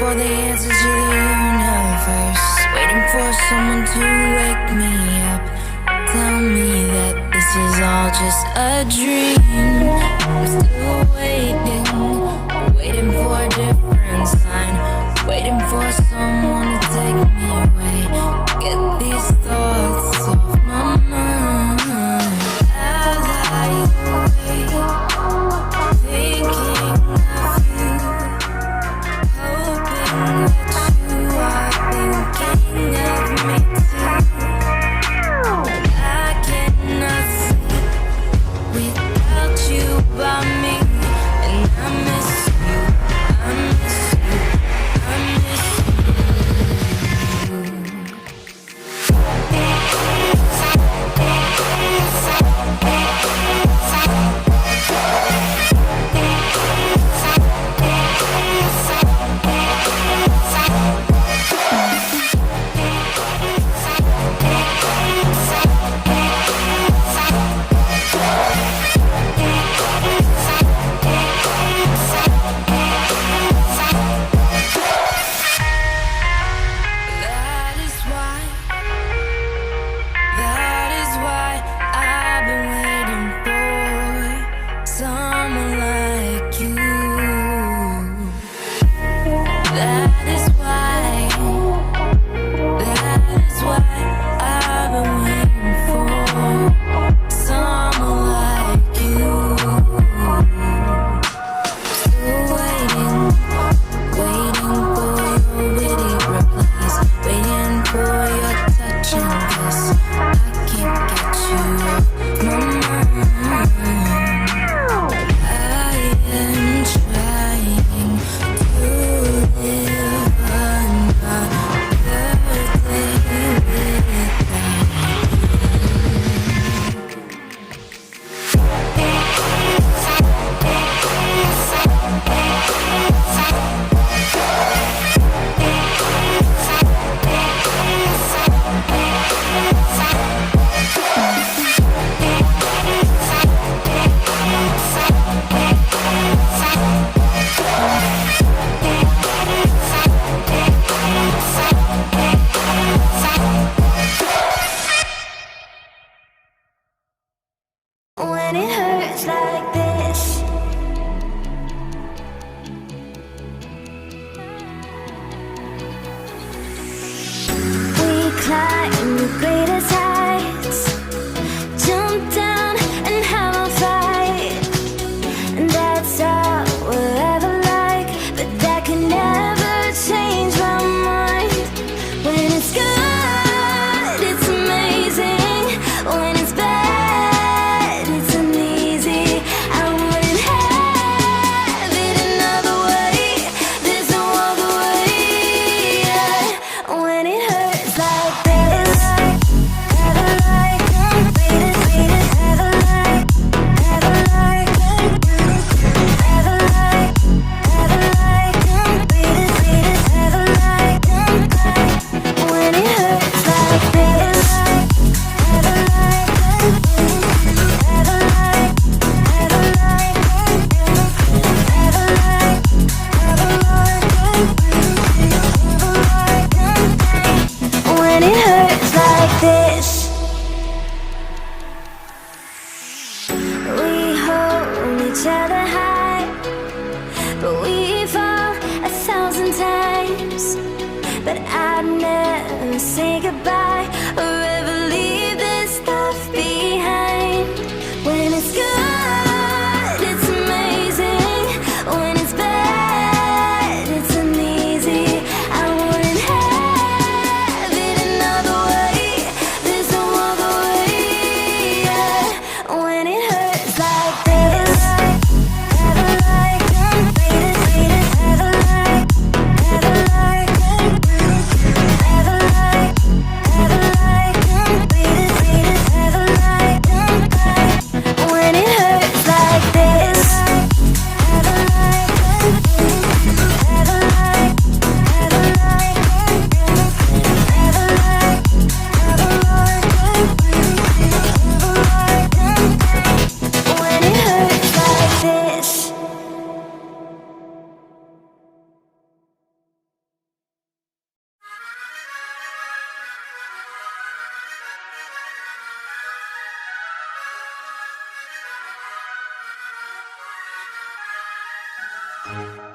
for the answers to the universe, waiting for someone to wake me up, tell me that this is all just a dream. I'm still waiting for a different sign, waiting for someone to take me away, get these thoughts off my mind. As I wait, thinking of you, hoping that you are thinking of me too. I cannot sleep without you by me, and I miss you, I miss you, I miss you.